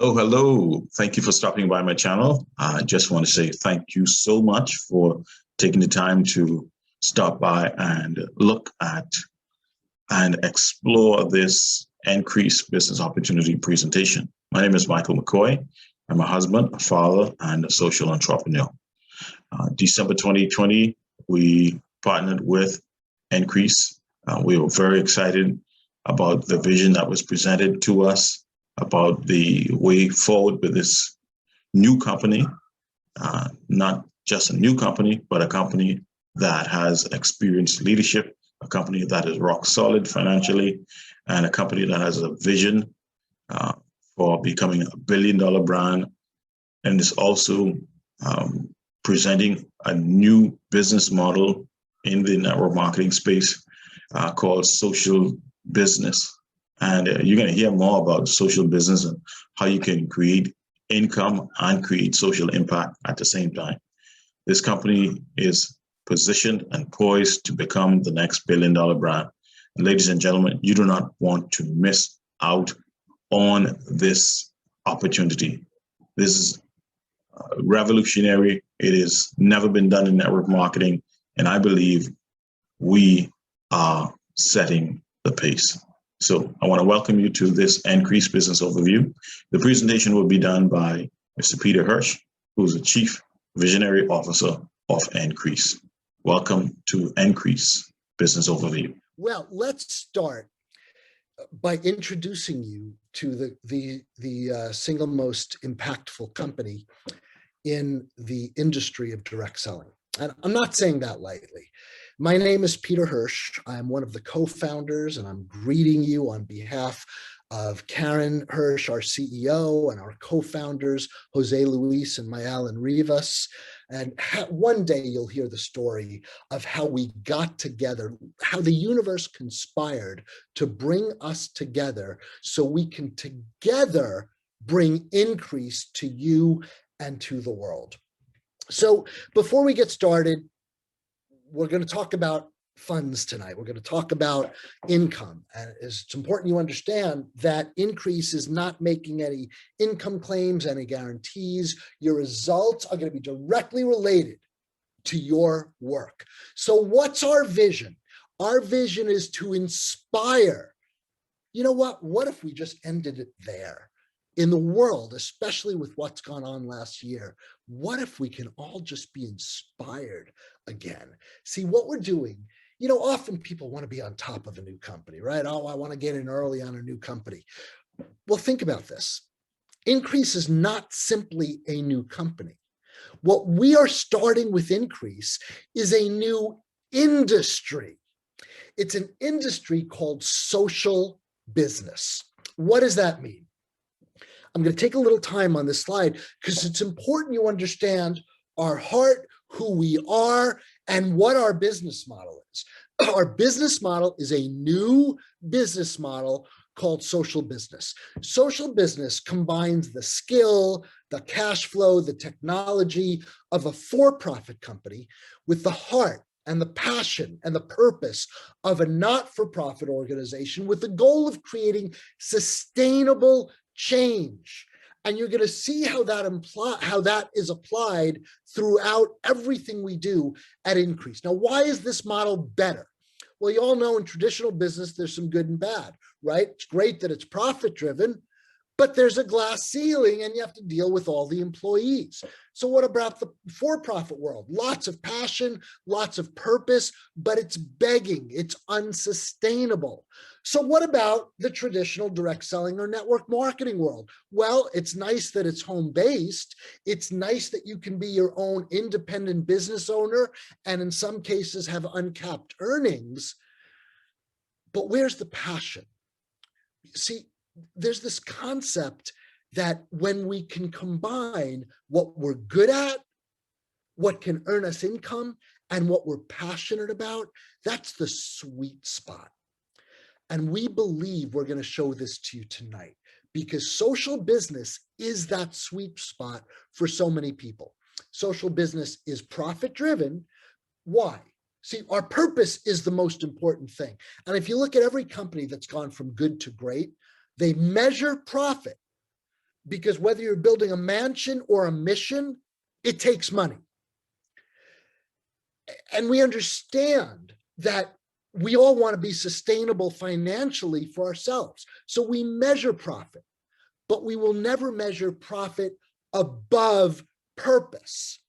Hello, hello. Thank you for stopping by my channel. I just want to say thank you so much for taking the time to stop by and look at and explore this Ncrease business opportunity presentation. My name is Michael McCoy. I'm a husband, a father, and a social entrepreneur. December 2020, we partnered with Ncrease. We were very excited about the vision that was presented to us about the way forward with this new company, not just a new company, but a company that has experienced leadership, a company that is rock solid financially, and a company that has a vision for becoming a billion-dollar brand, and is also presenting a new business model in the network marketing space called social business. And you're going to hear more about social business and how you can create income and create social impact at the same time. This company is positioned and poised to become the next billion-dollar brand. And ladies and gentlemen, you do not want to miss out on this opportunity. This is revolutionary. It has never been done in network marketing. And I believe we are setting the pace. So I want to welcome you to this Ncrease business overview. The presentation will be done by Mr. Peter Hirsch, who is the Chief Visionary Officer of Ncrease. Welcome to Ncrease business overview. Well, let's start by introducing you to the single most impactful company in the industry of direct selling. And I'm not saying that lightly. My name is Peter Hirsch. I'm one of the co-founders, and I'm greeting you on behalf of Karen Hirsch, our CEO, and our co-founders, Jose Luis and Mayalen Rivas. And one day you'll hear the story of how we got together, how the universe conspired to bring us together so we can together bring Ncrease to you and to the world. So before we get started, we're going to talk about funds tonight. We're going to talk about income. And it's important you understand that Ncrease is not making any income claims, any guarantees. Your results are going to be directly related to your work. So what's our vision? Our vision is to inspire. You know what? What if we just ended it there? In the world, especially with what's gone on last year, what if we can all just be inspired again? See, what we're doing, you know, often people want to be on top of a new company, right? Oh, I want to get in early on a new company. Well, think about this. Ncrease is not simply a new company. What we are starting with Ncrease is a new industry. It's an industry called social business. What does that mean? I'm going to take a little time on this slide because it's important you understand our heart, who we are, and what our business model is. Our business model is a new business model called social business. Social business combines the skill, the cash flow, the technology of a for-profit company with the heart and the passion and the purpose of a not-for-profit organization with the goal of creating sustainable change. And you're going to see how that is applied throughout everything we do at Ncrease. Now, why is this model better? Well, you all know in traditional business, there's some good and bad, right? It's great that it's profit driven, but there's a glass ceiling and you have to deal with all the employees. So what about the for-profit world? Lots of passion, lots of purpose, but it's begging, it's unsustainable. So what about the traditional direct selling or network marketing world? Well, it's nice that it's home-based. It's nice that you can be your own independent business owner and in some cases have uncapped earnings. But where's the passion? See, there's this concept that when we can combine what we're good at, what can earn us income, and what we're passionate about, that's the sweet spot. And we believe we're going to show this to you tonight because social business is that sweet spot for so many people. Social business is profit driven. Why? See, our purpose is the most important thing. And if you look at every company that's gone from good to great, they measure profit because whether you're building a mansion or a mission, it takes money. And we understand that we all want to be sustainable financially for ourselves. So we measure profit, but we will never measure profit above purpose.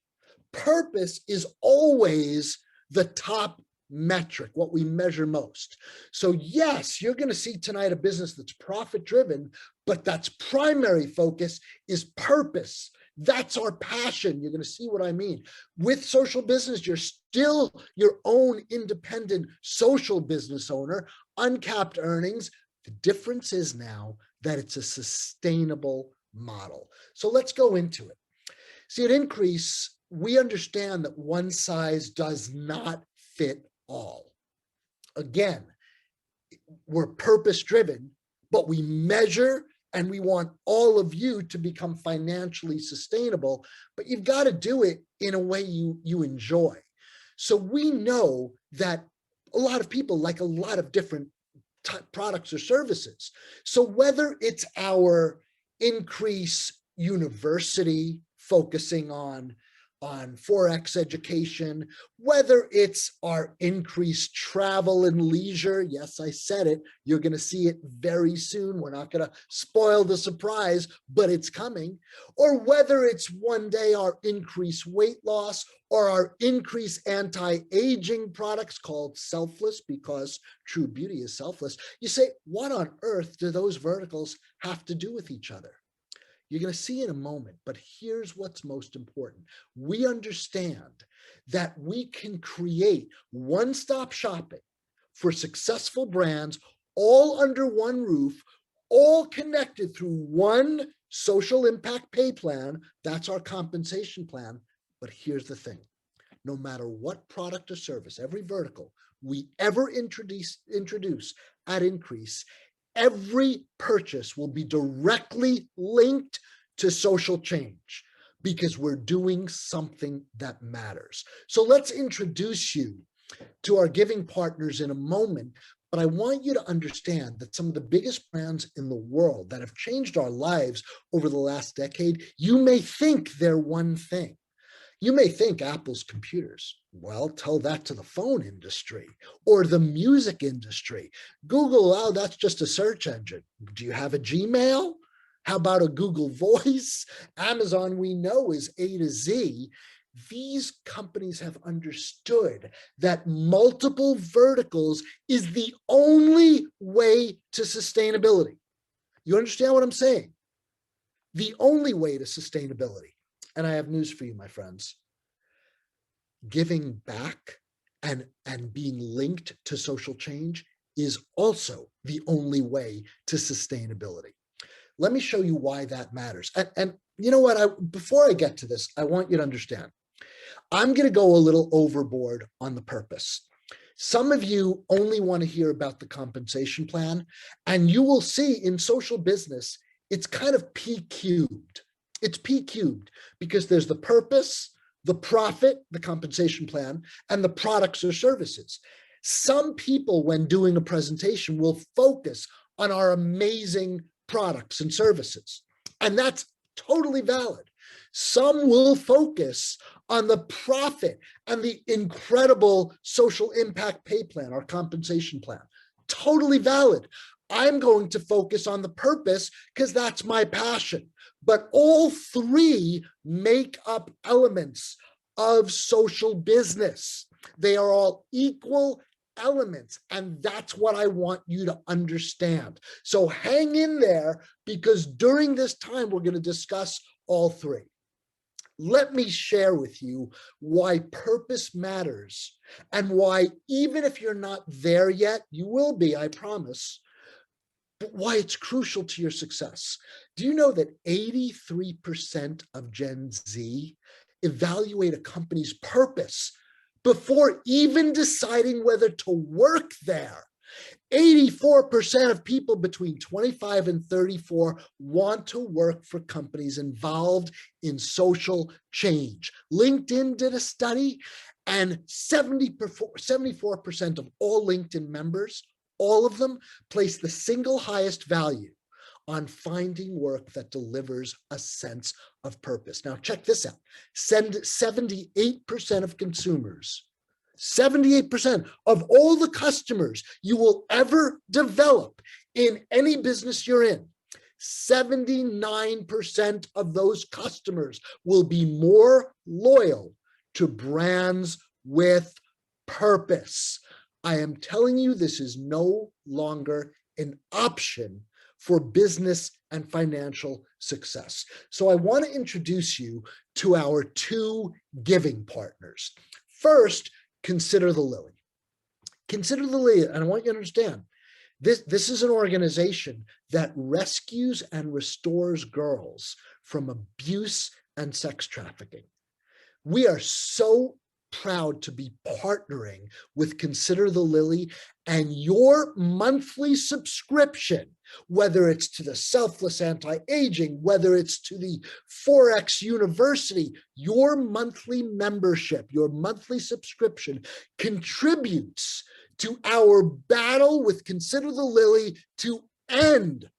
Purpose is always the top metric, what we measure most. So yes, you're going to see tonight a business that's profit driven, but that's primary focus is purpose. That's our passion. You're going to see what I mean. With social business, you're still your own independent social business owner, uncapped earnings. The difference is now that it's a sustainable model. So let's go into it. See, at Ncrease, we understand that one size does not fit all. Again, we're purpose driven, but we measure and we want all of you to become financially sustainable, but you've got to do it in a way you enjoy. So we know that a lot of people like a lot of different products or services. So whether it's our Ncrease University focusing on Forex education, whether it's our Ncrease travel and leisure. Yes, I said it. You're going to see it very soon. We're not going to spoil the surprise, but it's coming. Or whether it's one day our Ncrease weight loss or our Ncrease anti-aging products called Selfless, because true beauty is selfless. You say, what on earth do those verticals have to do with each other? You're going to see in a moment, but here's what's most important. We understand that we can create one-stop shopping for successful brands, all under one roof, all connected through one social impact pay plan. That's our compensation plan. But here's the thing. No matter what product or service, every vertical we ever introduce at Ncrease, every purchase will be directly linked to social change because we're doing something that matters. So let's introduce you to our giving partners in a moment, but I want you to understand that some of the biggest brands in the world that have changed our lives over the last decade, you may think they're one thing. You may think Apple's computers. Well, tell that to the phone industry or the music industry. Google, oh, that's just a search engine. Do you have a Gmail? How about a Google Voice? Amazon, we know, is A to Z. These companies have understood that multiple verticals is the only way to sustainability. You understand what I'm saying? The only way to sustainability. And I have news for you, my friends. Giving back and being linked to social change is also the only way to sustainability. Let me show you why that matters. And you know what? Before I get to this, I want you to understand. I'm going to go a little overboard on the purpose. Some of you only want to hear about the compensation plan, and you will see in social business, it's kind of P cubed. It's P cubed because there's the purpose, the profit, the compensation plan, and the products or services. Some people, when doing a presentation, will focus on our amazing products and services, and that's totally valid. Some will focus on the profit and the incredible social impact pay plan, our compensation plan. Totally valid. I'm going to focus on the purpose because that's my passion. But all three make up elements of social business. They are all equal elements, and that's what I want you to understand. So hang in there, because during this time, we're going to discuss all three. Let me share with you why purpose matters and why, even if you're not there yet, you will be, I promise, but why it's crucial to your success. Do you know that 83% of Gen Z evaluate a company's purpose before even deciding whether to work there? 84% of people between 25 and 34 want to work for companies involved in social change. LinkedIn did a study, and 74% of all LinkedIn members, all of them, place the single highest value on finding work that delivers a sense of purpose. Now, check this out. 78% of consumers, 78% of all the customers you will ever develop in any business you're in, 79% of those customers will be more loyal to brands with purpose. I am telling you, this is no longer an option for business and financial success. So I want to introduce you to our two giving partners. First, Consider the Lily. Consider the Lily, and I want you to understand, this is an organization that rescues and restores girls from abuse and sex trafficking. We are so proud to be partnering with Consider the Lily, and your monthly subscription, whether it's to the Selfless Anti-Aging, whether it's to the Forex University, your monthly membership, your monthly subscription contributes to our battle with Consider the Lily to end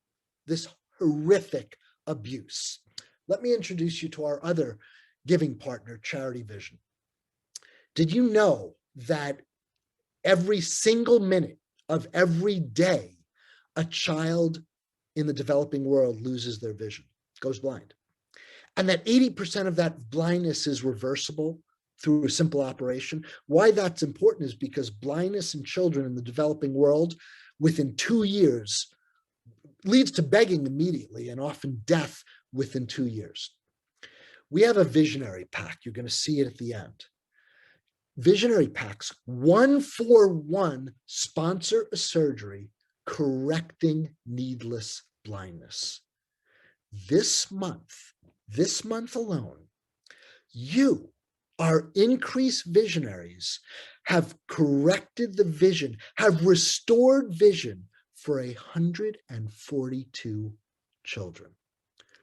this horrific abuse. Let me introduce you to our other giving partner, Charity Vision. Did you know that every single minute of every day, a child in the developing world loses their vision, goes blind? And that 80% of that blindness is reversible through a simple operation. Why that's important is because blindness in children in the developing world within 2 years leads to begging immediately and often death within 2 years. We have a visionary pack. You're going to see it at the end. Visionary packs, 1-for-1, sponsor a surgery correcting needless blindness. This month alone, you, our Ncrease visionaries, have corrected the vision, have restored vision for 142 children.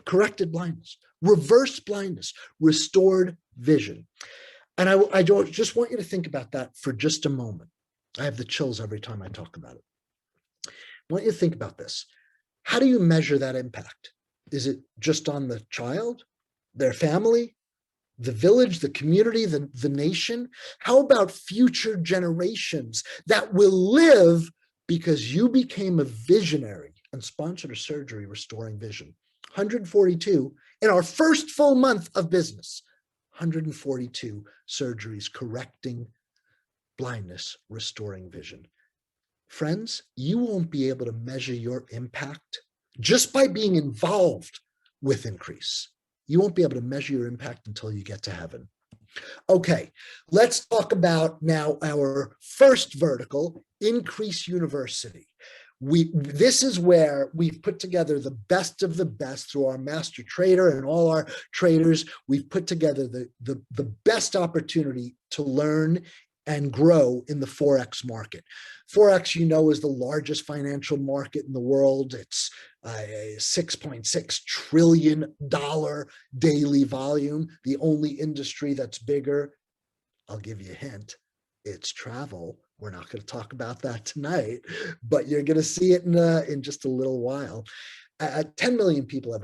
Corrected blindness, reversed blindness, restored vision. And I just want you to think about that for just a moment. I have the chills every time I talk about it. I want you to think about this. How do you measure that impact? Is it just on the child, their family, the village, the community, the nation? How about future generations that will live because you became a visionary and sponsored a surgery restoring vision? 142 in our first full month of business. 142 surgeries correcting blindness, restoring vision. Friends, you won't be able to measure your impact just by being involved with Ncrease. You won't be able to measure your impact until you get to heaven. Okay, let's talk about now our first vertical, Ncrease University. This is where we've put together the best of the best through our master trader and all our traders. We've put together the best opportunity to learn and grow in the Forex market. Forex, you know, is the largest financial market in the world. It's a $6.6 trillion daily volume. The only industry that's bigger, I'll give you a hint, it's travel. We're not going to talk about that tonight, but you're going to see it in just a little while. 10 million people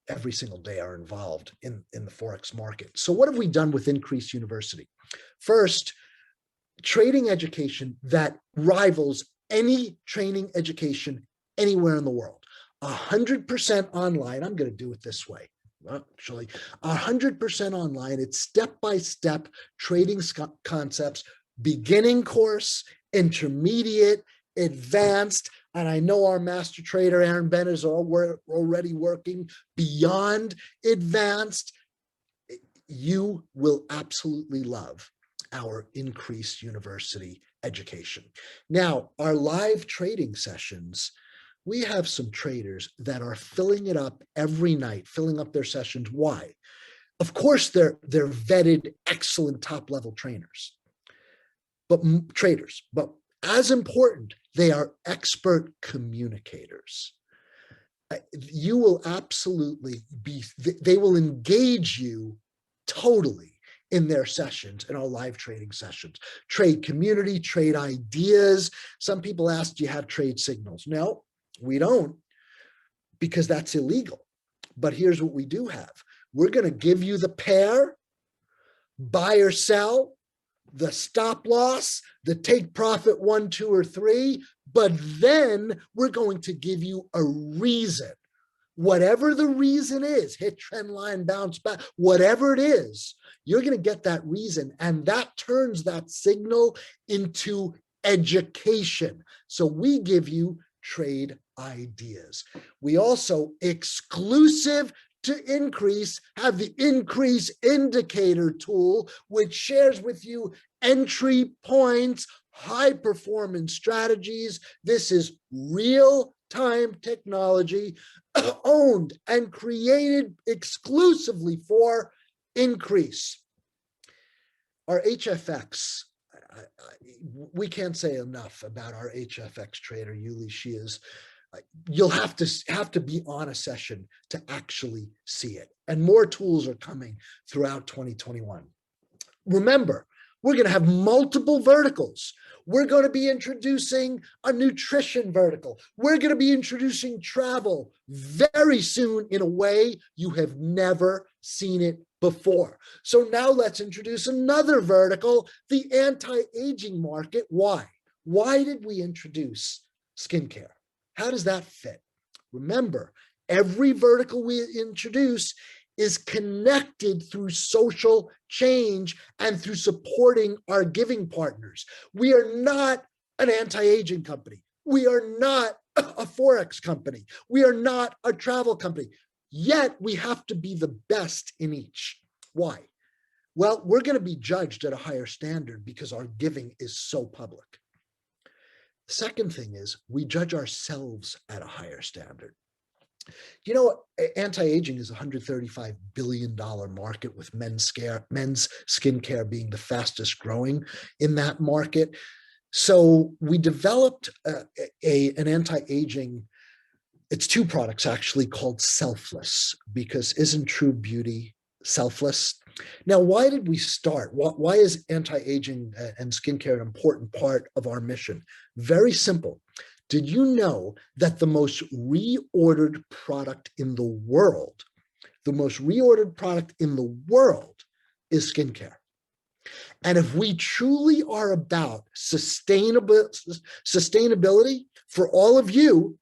every single day are involved in the Forex market. So what have we done with Ncrease University? First, trading education that rivals any training education anywhere in the world. 100% online. I'm going to do it this way. Actually, 100% online. It's step-by-step trading concepts, beginning course, intermediate, advanced, and I know our master trader, Aaron Ben, is already working beyond advanced. You will absolutely love our Ncrease University education. Now, our live trading sessions, we have some traders that are filling it up every night, filling up their sessions. Why? Of course, they're vetted, excellent top-level trainers, but traders. But as important, they are expert communicators. You will absolutely they will engage you totally in their sessions, in our live trading sessions. Trade community, trade ideas. Some people ask, do you have trade signals? No, we don't. because that's illegal. But here's what we do have. We're going to give you the pair, buy or sell, the stop loss, the take profit 1, 2, or 3, but then we're going to give you a reason. Whatever the reason is, hit trend line, bounce back, whatever it is, you're going to get that reason. And that turns that signal into education. So we give you trade ideas. We also, exclusive to Ncrease, have the Ncrease indicator tool, which shares with you entry points, high performance strategies. This is real time technology owned and created exclusively for Ncrease. Our HFX, we can't say enough about our HFX trader, Yuli. She is, you'll have to be on a session to actually see it. And more tools are coming throughout 2021. Remember, we're going to have multiple verticals. We're going to be introducing a nutrition vertical. We're going to be introducing travel very soon in a way you have never seen it before. So now let's introduce another vertical, the anti-aging market. Why? Why did we introduce skincare? How does that fit? Remember, every vertical we introduce is connected through social change and through supporting our giving partners. We are not an anti-aging company. We are not a Forex company. We are not a travel company. Yet we have to be the best in each. Why? Well, we're going to be judged at a higher standard because our giving is so public. The second thing is we judge ourselves at a higher standard. You know, anti-aging is a $135 billion market, with men's skincare being the fastest growing in that market. So we developed an anti-aging, it's 2 products actually, called Selfless, because isn't true beauty selfless? Now, why did we start? Why is anti-aging and skincare an important part of our mission? Very simple. Did you know that the most reordered product in the world, is skincare? And if we truly are about sustainability for all of you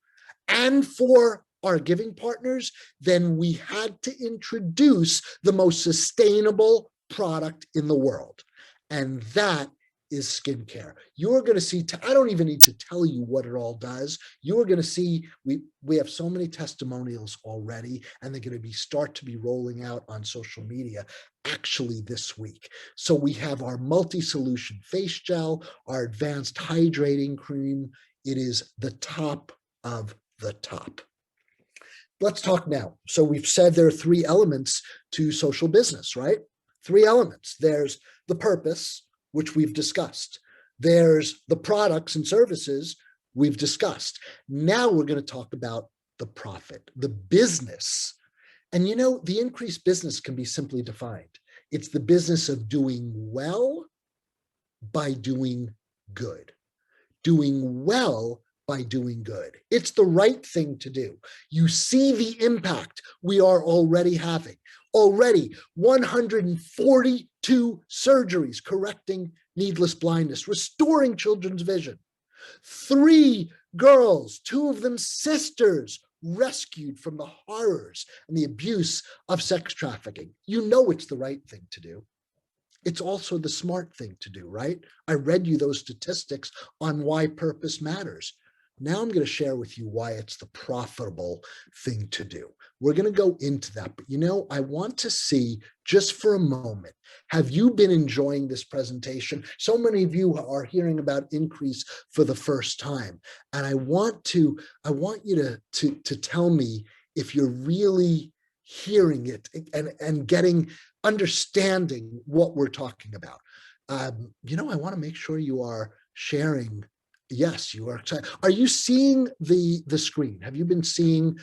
and for our giving partners, then we had to introduce the most sustainable product in the world. And that is skincare. You're going to see, I don't even need to tell you what it all does. You're going to see, we have so many testimonials already, and they're going to start to be rolling out on social media actually this week. So we have our multi-solution face gel, our advanced hydrating cream. It is the top of the top. Let's talk now. So we've said there are 3 elements to social business, right? 3 elements. There's the purpose, which we've discussed. There's the products and services we've discussed. Now we're going to talk about the profit, the business. And you know, the Ncrease business can be simply defined. It's the business of doing well by doing good. Doing well by doing good. It's the right thing to do. You see the impact we are already having. Already 142 surgeries correcting needless blindness, restoring children's vision. 3 girls, 2 of them sisters, rescued from the horrors and the abuse of sex trafficking. You know it's the right thing to do. It's also the smart thing to do, right? I read you those statistics on why purpose matters. Now I'm going to share with you why it's the profitable thing to do. We're going to go into that, but you know, I want to see just for a moment, have you been enjoying this presentation? So many of you are hearing about Ncrease for the first time. And I want you to tell me if you're really hearing it and understanding what we're talking about. You know, I want to make sure you are sharing. Yes, you are excited. Are you seeing the screen? Have you been seeing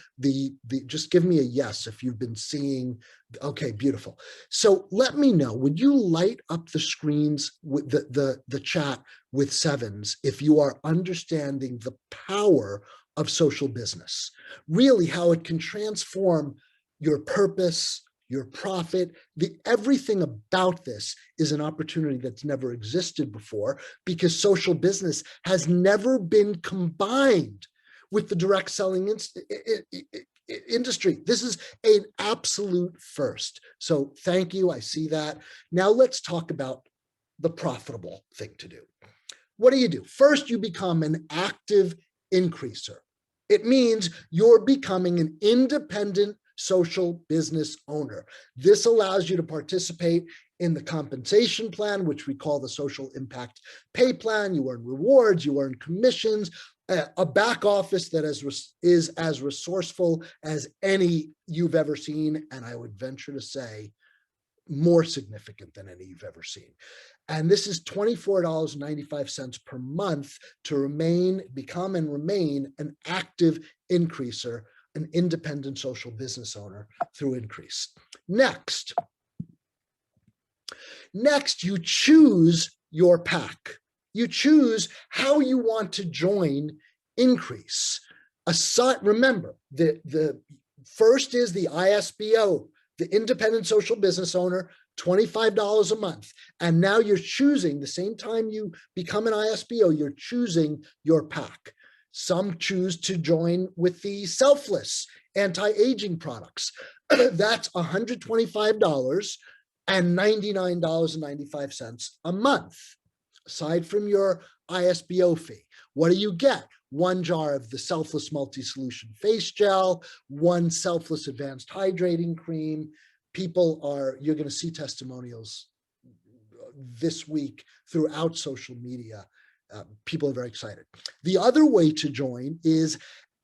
just give me a yes if you've been seeing. Okay, beautiful. So let me know, would you light up the screens with the chat with 7s if you are understanding the power of social business. Really how it can transform your purpose, your profit, everything about this is an opportunity that's never existed before, because social business has never been combined with the direct selling industry. This is an absolute first. So thank you, I see that. Now let's talk about the profitable thing to do. What do? First, you become an active increaser. It means you're becoming an independent social business owner. This allows you to participate in the compensation plan, which we call the social impact pay plan. You earn rewards, you earn commissions, a back office that is as resourceful as any you've ever seen, and I would venture to say more significant than any you've ever seen. And this is $24.95 per month to become and remain an active increaser, an independent social business owner through Ncrease. Next, you choose your pack. You choose how you want to join Ncrease. Remember, the first is the ISBO, the independent social business owner, $25 a month. And now you're choosing, the same time you become an ISBO, you're choosing your pack. Some choose to join with the selfless anti-aging products. That's $125 and $99.95 a month. Aside from your ISBO fee, what do you get? 1 jar of the selfless multi-solution face gel, 1 selfless advanced hydrating cream. You're going to see testimonials this week throughout social media. People are very excited. The other way to join is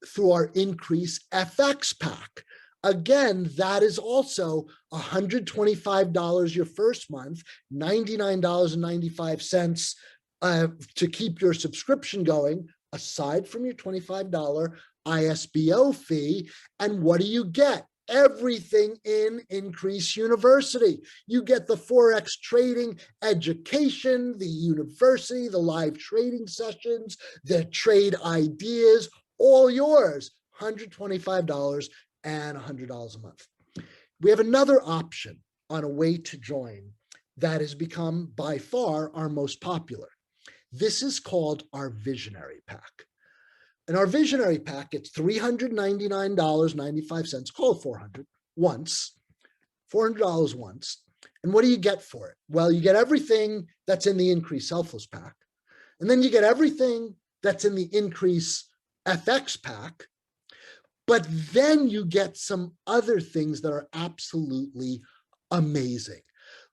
through our Ncrease FX pack. Again, that is also $125 your first month, $99.95 to keep your subscription going, aside from your $25 ISBO fee. And what do you get? Everything in Ncrease University. You get the Forex trading education, the university, the live trading sessions, the trade ideas, all yours, $125 and $100 a month. We have another option on a way to join that has become by far our most popular. This is called our Visionary Pack. In our Visionary Pack, it's $399.95, call it $400 once. And what do you get for it? Well, you get everything that's in the Ncrease Selfless Pack. And then you get everything that's in the Ncrease FX Pack. But then you get some other things that are absolutely amazing,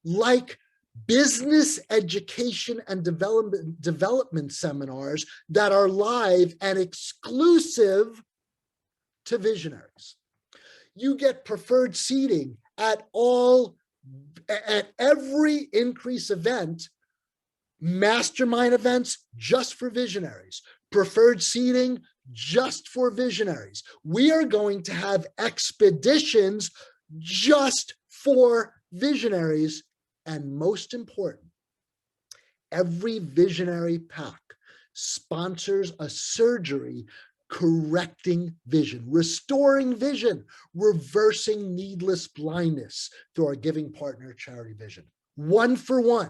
like business education and development seminars that are live and exclusive to visionaries. You get preferred seating at every Ncrease event, mastermind events just for visionaries, preferred seating just for visionaries. We are going to have expeditions just for visionaries. And most important, every Visionary Pack sponsors a surgery correcting vision, restoring vision, reversing needless blindness through our giving partner, Charity Vision. 1 for 1.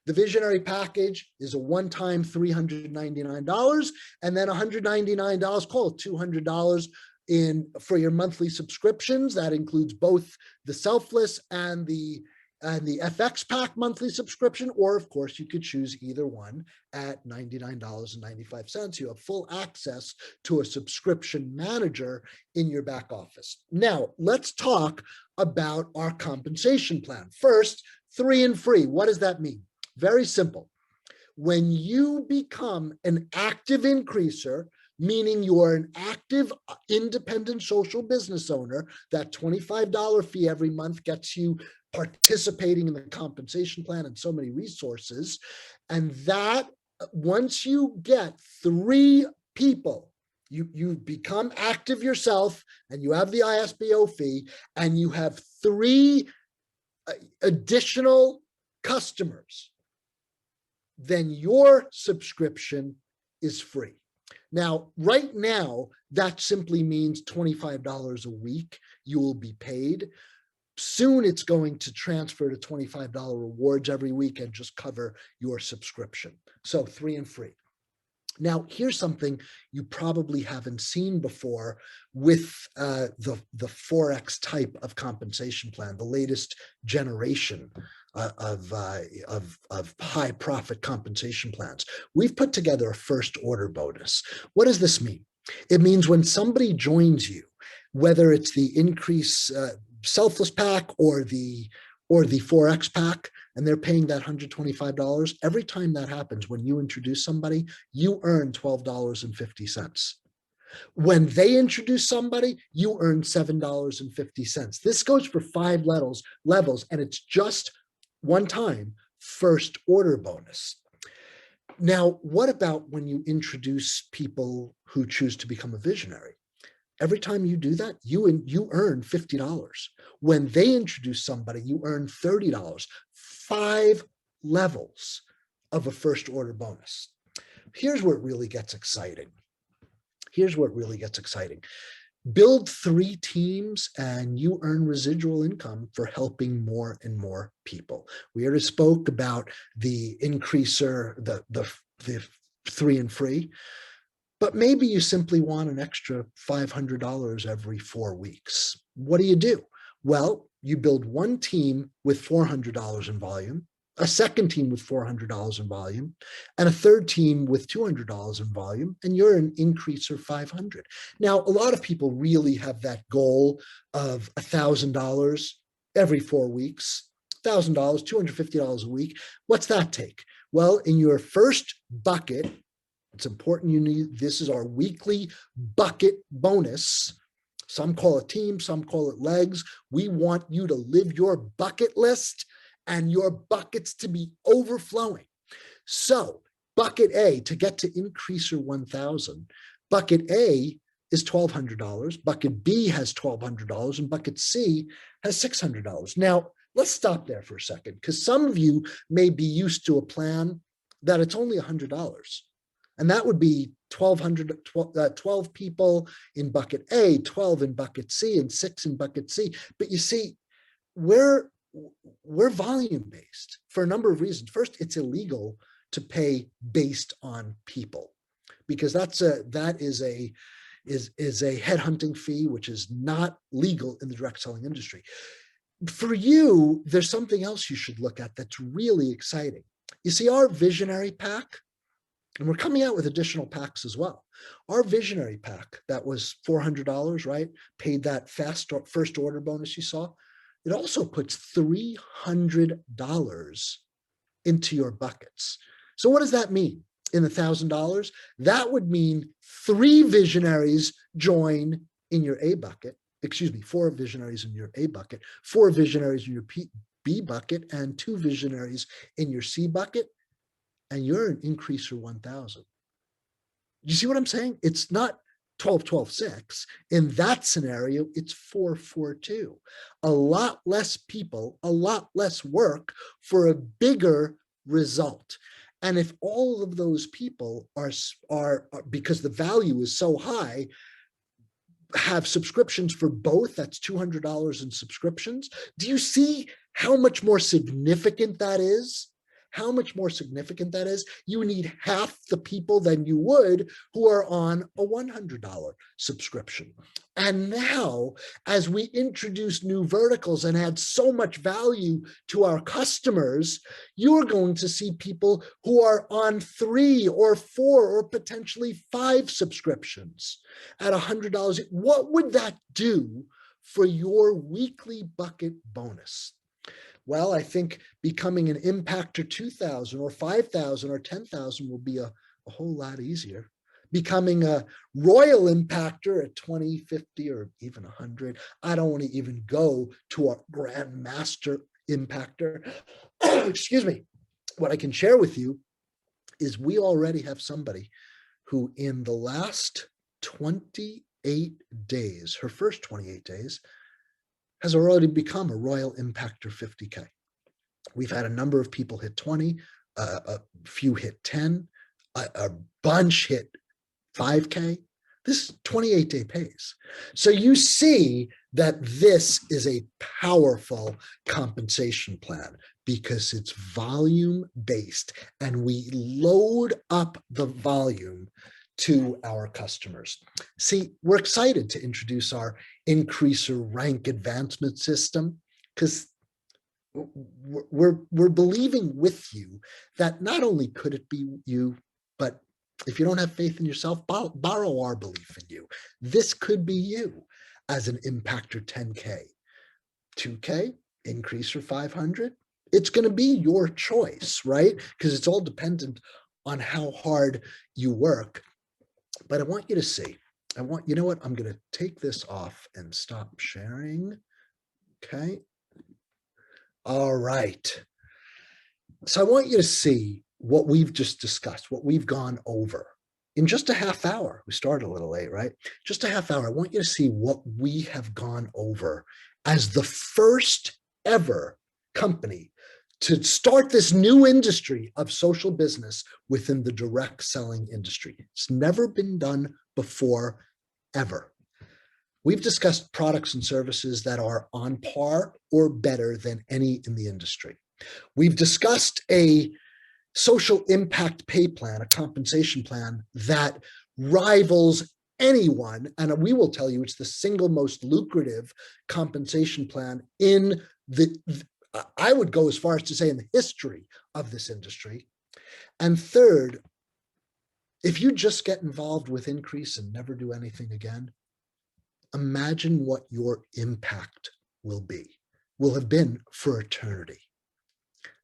The Visionary package is a one-time $399 and then $199, call it $200 for your monthly subscriptions. That includes both the Selfless and the FX Pack monthly subscription, or of course you could choose either one at $99.95. You have full access to a subscription manager in your back office. Now let's talk about our compensation plan. First, 3 and free. What does that mean? Very simple. When you become an active increaser, meaning you are an active independent social business owner, that $25 fee every month gets you participating in the compensation plan and so many resources. And that once you get 3 people, you become active yourself and you have the ISBO fee and you have 3 additional customers, then your subscription is free. Now, right now, that simply means $25 a week you will be paid. Soon it's going to transfer to $25 rewards every week and just cover your subscription. So 3 and free. Now, here's something you probably haven't seen before with the 4X type of compensation plan, the latest generation of high profit compensation plans. We've put together a first order bonus. What does this mean? It means when somebody joins you, whether it's the Ncrease selfless pack or the 4X pack, and they're paying that $125, every time that happens, when you introduce somebody, you earn $12.50. When they introduce somebody, you earn $7.50. This goes for 5 levels, and it's just one time first order bonus. Now, what about when you introduce people who choose to become a visionary? Every time you do that, you earn $50. When they introduce somebody, you earn $30. 5 levels of a first order bonus. Here's where it really gets exciting. Build 3 teams and you earn residual income for helping more and more people. We already spoke about the increaser, the 3 and free. But maybe you simply want an extra $500 every 4 weeks. What do? Well, you build one team with $400 in volume, a second team with $400 in volume, and a third team with $200 in volume, and you're an increaser 500. Now, a lot of people really have that goal of $1,000 every 4 weeks, $1,000, $250 a week. What's that take? Well, in your first bucket, it's important this is our weekly bucket bonus. Some call it team, some call it legs. We want you to live your bucket list and your buckets to be overflowing. So bucket A, to get to Increaser 1000, bucket A is $1,200, bucket B has $1,200, and bucket C has $600. Now, let's stop there for a second, because some of you may be used to a plan that it's only $100. And that would be 12 people in bucket A, 12 in bucket C, and 6 in bucket C. But you see, we're volume based for a number of reasons. First, it's illegal to pay based on people, because that is a headhunting fee, which is not legal in the direct selling industry. For you, there's something else you should look at that's really exciting. You see, our visionary pack, and we're coming out with additional packs as well. Our visionary pack that was $400, right? Paid that first order bonus you saw. It also puts $300 into your buckets. So what does that mean? In the $1,000, that would mean 3 visionaries join in your A bucket. 4 visionaries in your A bucket, 4 visionaries in your B bucket, and 2 visionaries in your C bucket. And you're an Increaser 1000. You see what I'm saying? It's not 12, 12, 6. In that scenario, it's 4, 4, 2. A lot less people, a lot less work for a bigger result. And if all of those people are because the value is so high, have subscriptions for both, that's $200 in subscriptions. Do you see how much more significant that is? How much more significant that is? You need half the people than you would who are on a $100 subscription. And now, as we introduce new verticals and add so much value to our customers, you're going to see people who are on 3 or 4 or potentially 5 subscriptions at $100. What would that do for your weekly bucket bonus? Well, I think becoming an impactor 2,000 or 5,000 or 10,000 will be a whole lot easier. Becoming a royal impactor at 20, 50, or even 100. I don't want to even go to a grandmaster impactor. Excuse me. What I can share with you is we already have somebody who in the last 28 days, her first 28 days, has already become a royal impactor 50K. We've had a number of people hit 20, a few hit 10, a bunch hit 5K, this is 28-day pays. So you see that this is a powerful compensation plan because it's volume based and we load up the volume to our customers. See, we're excited to introduce our Ncrease or rank advancement system because we're believing with you that not only could it be you, but if you don't have faith in yourself, borrow our belief in you. This could be you as an impactor 10K, 2K, Ncrease or 500. It's going to be your choice, right? Because it's all dependent on how hard you work. But I want you to see, you know what? I'm going to take this off and stop sharing. Okay. All right. So I want you to see what we've just discussed, what we've gone over in just a half hour. We started a little late, right? Just a half hour. I want you to see what we have gone over as the first ever company to start this new industry of social business within the direct selling industry. It's never been done before, ever. We've discussed products and services that are on par or better than any in the industry. We've discussed a social impact pay plan, a compensation plan that rivals anyone. And we will tell you it's the single most lucrative compensation plan in I would go as far as to say in the history of this industry. And third, if you just get involved with Ncrease and never do anything again, imagine what your impact will have been for eternity.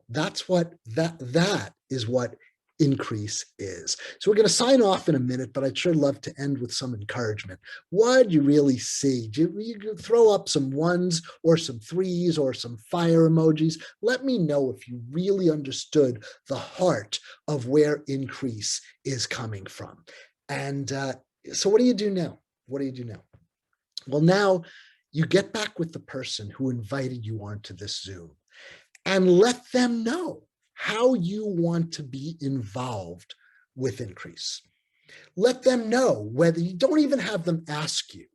That's what that is what Ncrease is. So we're going to sign off in a minute, but I'd sure love to end with some encouragement. What do you really see? Do you throw up some ones or some threes or some fire emojis? Let me know if you really understood the heart of where Ncrease is coming from. And so what do you do now? What do you do now? Well, now you get back with the person who invited you onto this Zoom and let them know how you want to be involved with Ncrease. Let them know whether you don't even have them ask you,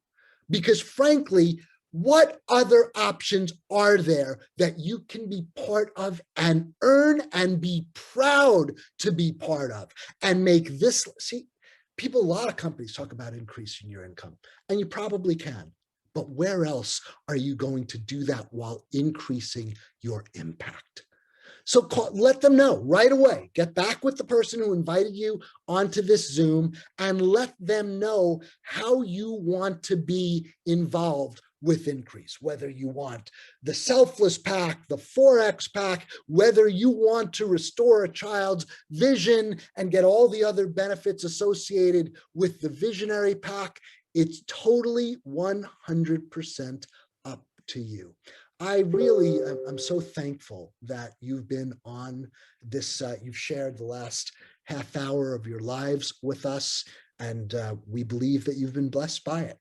because frankly, what other options are there that you can be part of and earn and be proud to be part of and make this, see, people, a lot of companies talk about increasing your income, and you probably can. But where else are you going to do that while increasing your impact? So let them know right away. Get back with the person who invited you onto this Zoom and let them know how you want to be involved with Ncrease, whether you want the selfless pack, the 4X pack, whether you want to restore a child's vision and get all the other benefits associated with the visionary pack. It's totally 100% up to you. I'm so thankful that you've been on this, you've shared the last half hour of your lives with us, and we believe that you've been blessed by it.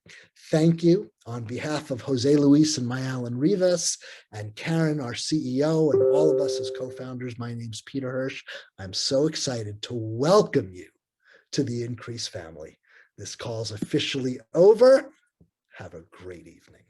Thank you on behalf of Jose Luis and Mayalen Rivas and Karen, our CEO, and all of us as co-founders. My name's Peter Hirsch. I'm so excited to welcome you to the Ncrease family. This call's officially over. Have a great evening.